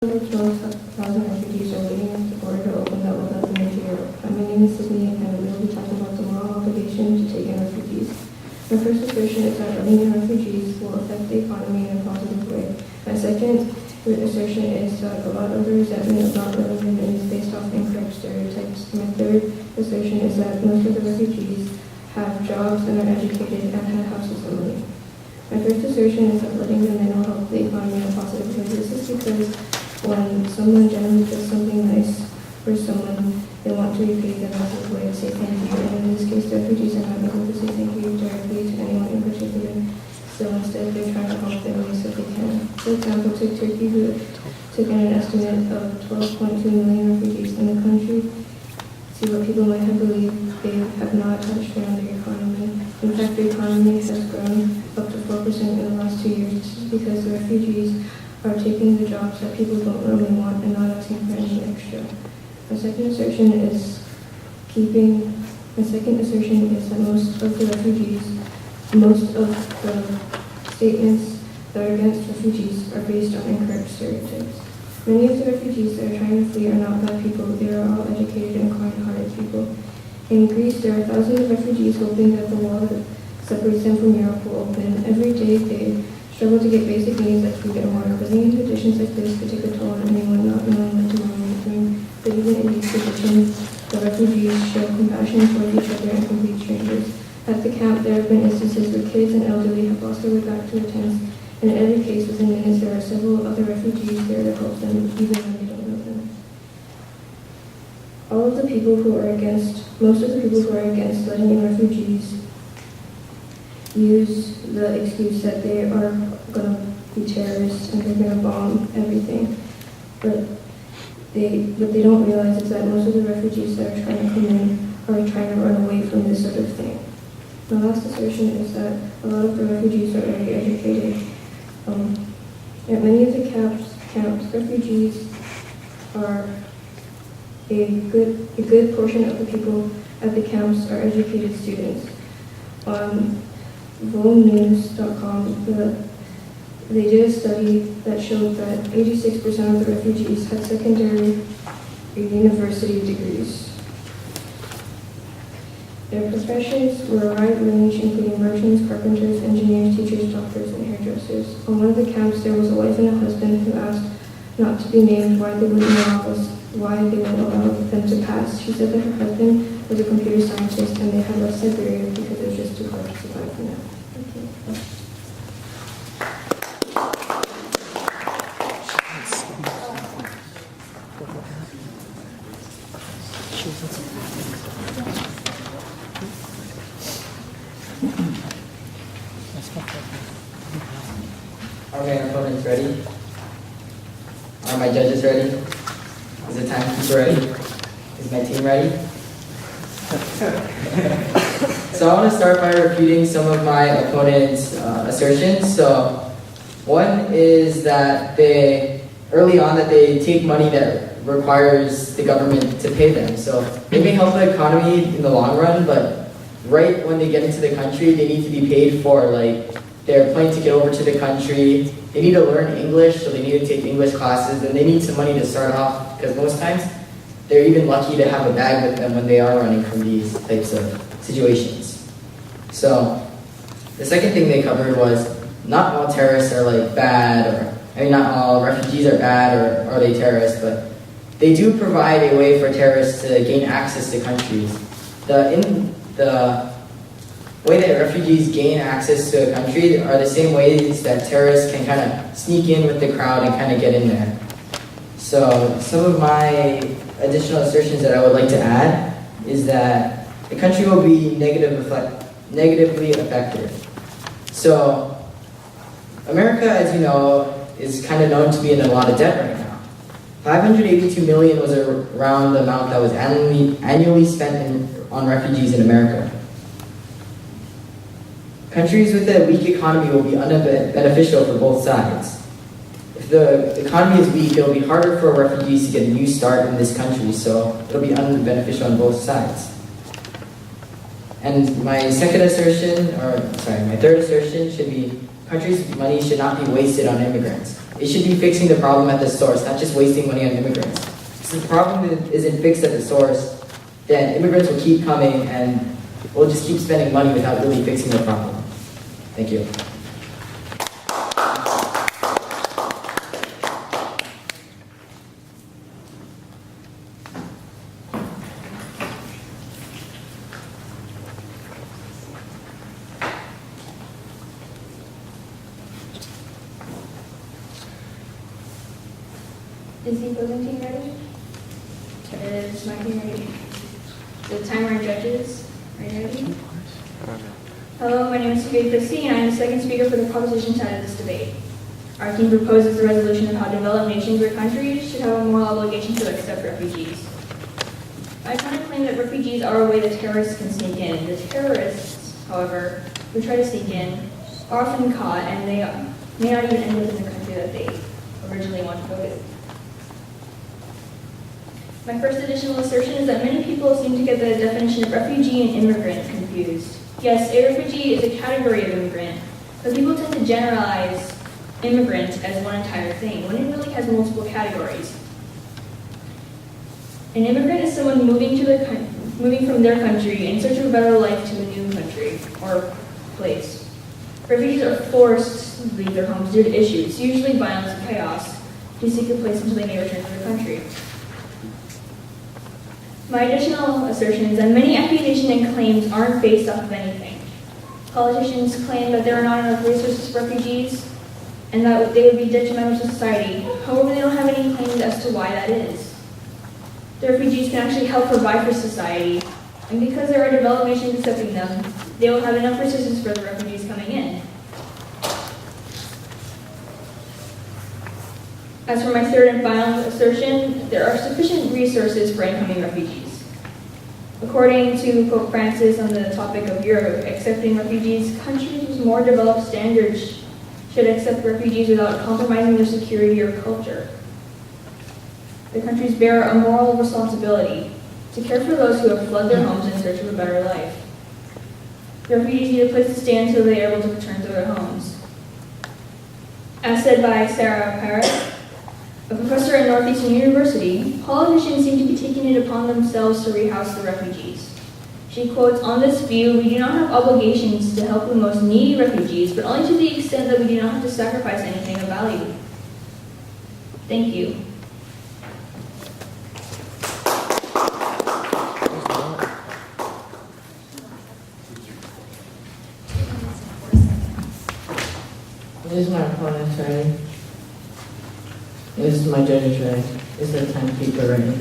12,000 refugees are waiting at the border to open that will let them into Europe. My name is Sydney, and we will be talking about the moral obligation to take in refugees. My first assertion is that letting in refugees will affect the economy in a positive way. My second assertion is that a lot of the resentment of not letting them in is based off incorrect stereotypes. My third assertion is that most of the refugees have jobs and are educated and have houses and money. My first assertion is that letting them in will help the economy in a positive way. This is because when someone generally does something nice for someone, they want to repay them as a way to say thank you. And in this case, the refugees are not able to say thank you directly to anyone in particular. So instead, they're trying to help their ways if they can. For example, take Turkey, who took in an estimate of 12.2 million refugees in the country. See what people might have believed they have not touched around their economy. In fact, the economy has grown up to 4% in the last 2 years. This is because the refugees are taking the jobs that people don't really want and not asking for any extra. My second assertion is that most of the statements that are against refugees are based on incorrect stereotypes. Many of the refugees that are trying to flee are not bad people. They are all educated and kind-hearted people. In Greece, there are thousands of refugees hoping that the wall that separates them from Europe will open. Every day, they struggle to get basic needs like food and water. Living in conditions like this could take a toll on anyone not knowing what tomorrow may bring. But even in these conditions, the refugees show compassion towards each other and complete strangers. At the camp, there have been instances where kids and elderly have lost their way back to their tents, and in every case, within minutes, there are several other refugees there to help them, even when they don't know them. Most of the people who are against letting in refugees use the excuse that they are going to be terrorists and they're going to bomb everything. But what they don't realize is that most of the refugees that are trying to come in are trying to run away from this sort of thing. My last assertion is that a lot of the refugees are very educated. At many of the camps, refugees are a good portion of the people at the camps are educated students. On VoneNews.com, they did a study that showed that 86% of the refugees had secondary or university degrees. Their professions were a wide range, including merchants, carpenters, engineers, teachers, doctors, and hairdressers. On one of the camps, there was a wife and a husband who asked not to be named why they wouldn't allow them to pass. She said that her husband was a computer scientist and they had left Siberia because it was just too hard to survive for now. Thank you. Are my opponents ready? Are my judges ready? Is the timekeeper ready? Is my team ready? So I want to start by refuting some of my opponents' assertions. So one is that early on they take money that requires the government to pay them. So they may help the economy in the long run, but right when they get into the country, they need to be paid for their plane ticket over to the country. They need to learn English, so they need to take English classes, and they need some money to start off, because most times they're even lucky to have a bag with them when they are running from these types of situations. So the second thing they covered was not all terrorists are bad, not all refugees are bad or are they terrorists, but they do provide a way for terrorists to gain access to countries. The way that refugees gain access to a country are the same ways that terrorists can kind of sneak in with the crowd and kind of get in there. So some of my additional assertions that I would like to add is that the country will be negatively affected. So America, as you know, is kind of known to be in a lot of debt right now. 582 million was around the amount that was annually spent on refugees in America. Countries with a weak economy will be beneficial for both sides. If the economy is weak, it will be harder for refugees to get a new start in this country, so it will be unbeneficial on both sides. And my third assertion should be countries' money should not be wasted on immigrants. It should be fixing the problem at the source, not just wasting money on immigrants. If the problem isn't fixed at the source, then immigrants will keep coming and we'll just keep spending money without really fixing the problem. Thank you. Is the opposing team ready? Is my team ready? The timer and judges, are you ready? Hello, my name is Sophia Christie, and I am the second speaker for the proposition side of this debate. Our team proposes the resolution of how developed nations or countries should have a moral obligation to accept refugees. My opponent claimed that refugees are a way that terrorists can sneak in. The terrorists, however, who try to sneak in are often caught, and they may not even end up in the country that they originally want to go to. My first additional assertion is that many people seem to get the definition of refugee and immigrant confused. Yes, a refugee is a category of immigrant, but people tend to generalize immigrant as one entire thing, when it really has multiple categories. An immigrant is someone moving from their country in search of a better life to a new country or place. Refugees are forced to leave their homes due to issues, usually violence and chaos, to seek a place until they may return to their country. My additional assertion is that many accusations and claims aren't based off of anything. Politicians claim that there are not enough resources for refugees and that they would be detrimental to society. However, they don't have any claims as to why that is. The refugees can actually help provide for society, and because there are developed nations accepting them, they will have enough resources for the refugees coming in. As for my third and final assertion, there are sufficient resources for incoming refugees. According to Pope Francis on the topic of Europe accepting refugees, countries with more developed standards should accept refugees without compromising their security or culture. The countries bear a moral responsibility to care for those who have fled their homes in search of a better life. The refugees need a place to stay until they are able to return to their homes. As said by Sarah Parrott, a professor at Northeastern University, politicians seem to be taking it upon themselves to rehouse the refugees. She quotes, "On this view, we do not have obligations to help the most needy refugees, but only to the extent that we do not have to sacrifice anything of value." Thank you. This is my opponent's ready. This is my judge's ready. This is the timekeeper ready.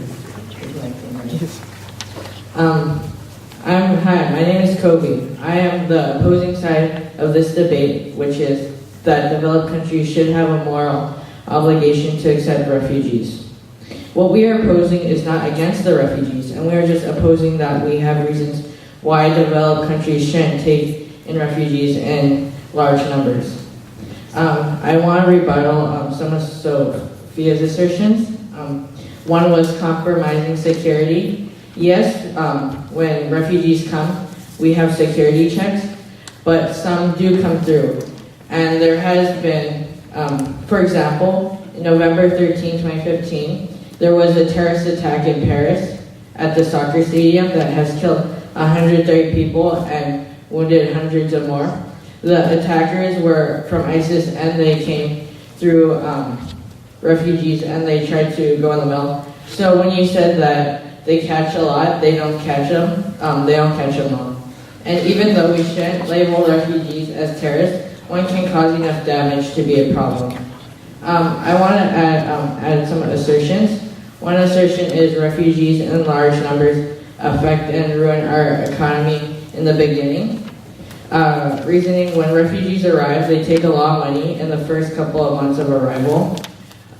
Hi, my name is Kobe. I am the opposing side of this debate, which is that developed countries should have a moral obligation to accept refugees. What we are opposing is not against the refugees, and we are just opposing that we have reasons why developed countries shouldn't take in refugees in large numbers. I want to rebuttal some of Sophia's assertions. One was compromising security. Yes, when refugees come, we have security checks, but some do come through. And there has been, for example, November 13, 2015, there was a terrorist attack in Paris at the soccer stadium that has killed 130 people and wounded hundreds of more. The attackers were from ISIS and they came through refugees and they tried to go in the middle. So when you said that they catch a lot, they don't catch them. They don't catch them all. And even though we shouldn't label refugees as terrorists, one can cause enough damage to be a problem. I want to add some assertions. One assertion is refugees in large numbers affect and ruin our economy in the beginning. Reasoning, when refugees arrive, they take a lot of money in the first couple of months of arrival.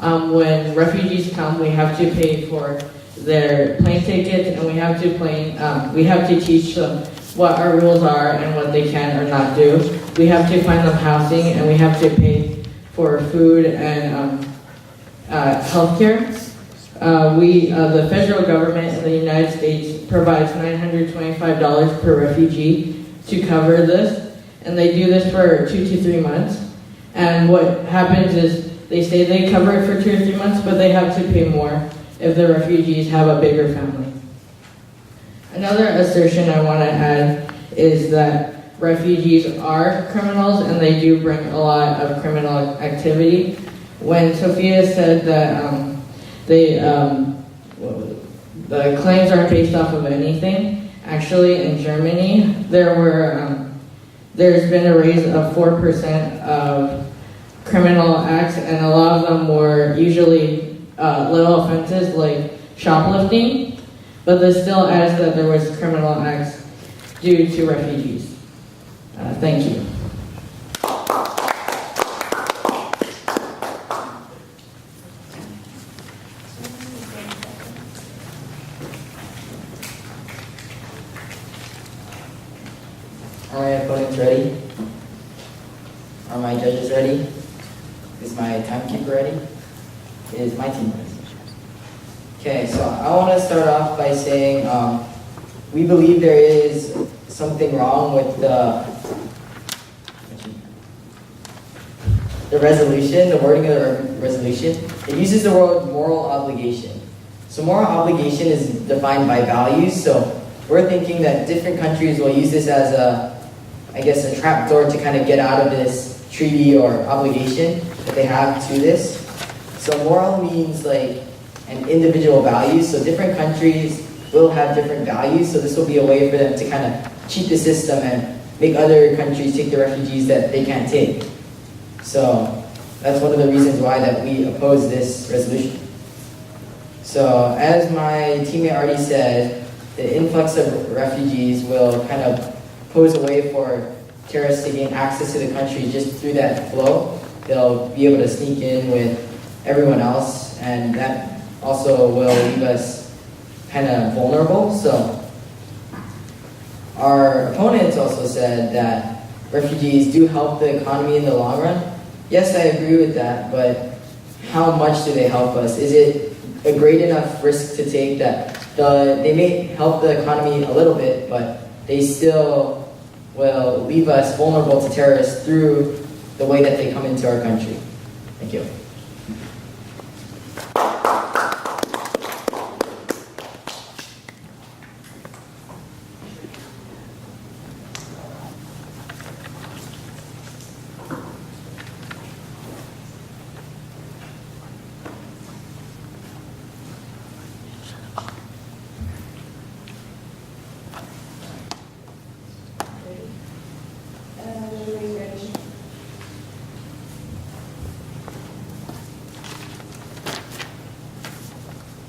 When refugees come, we have to pay for their plane tickets, and we have to teach them what our rules are and what they can or not do. We have to find them housing, and we have to pay for food and healthcare. The federal government in the United States provides $925 per refugee to cover this, and they do this for 2 to 3 months. And what happens is they say they cover it for 2 or 3 months, but they have to pay more if the refugees have a bigger family. Another assertion I want to add is that refugees are criminals and they do bring a lot of criminal activity. When Sophia said that the claims aren't based off of anything, actually in Germany there's been a raise of 4% of criminal acts, and a lot of them were usually little offenses like shoplifting, but this still adds that there was criminal acts due to refugees. Thank you. Are my opponents ready? Are my judges ready? Is my timekeeper ready? Is my team ready? Okay, so I want to start off by saying we believe there is something wrong with the resolution, the wording of the resolution. It uses the word moral obligation. So moral obligation is defined by values, so we're thinking that different countries will use this as a trapdoor to kind of get out of this treaty or obligation that they have to this. So moral means like an individual value, so different countries will have different values, so this will be a way for them to kind of cheat the system and make other countries take the refugees that they can't take. So that's one of the reasons why that we oppose this resolution. So as my teammate already said, the influx of refugees will kind of pose a way for terrorists to gain access to the country just through that flow. They'll be able to sneak in with everyone else, and that also will leave us kind of vulnerable. So our opponents also said that refugees do help the economy in the long run. Yes, I agree with that, but how much do they help us? Is it a great enough risk to take that they may help the economy a little bit, but they still will leave us vulnerable to terrorists through the way that they come into our country? Thank you.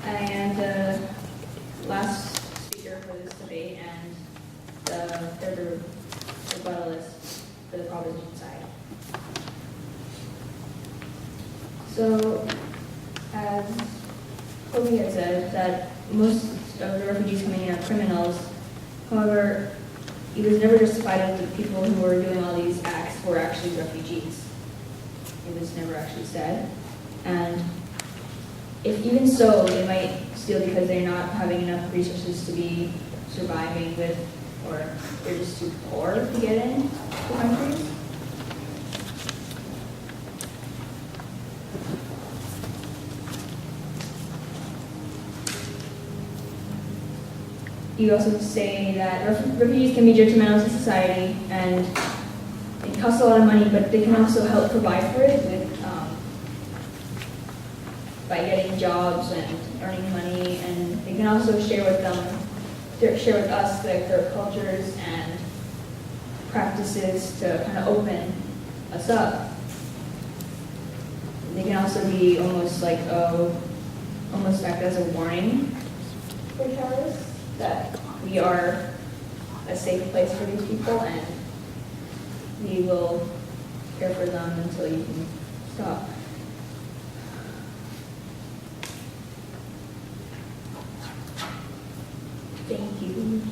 I am the last speaker for this debate and the third rebuttalist for the proposition side. So, as Kobe had said, that most of the refugees coming in are criminals. However, it was never justified that the people who were doing all these acts were actually refugees. It was never actually said. And if even so, they might steal because they're not having enough resources to be surviving with, or they're just too poor to get in to countries. You also say that refugees can be detrimental to society and it costs a lot of money, but they can also help provide for it with by getting jobs and earning money, and they can also share with us like their cultures and practices to kind of open us up. They can also be almost act as a warning for terrorists that we are a safe place for these people and we will care for them until you can stop. Thank you.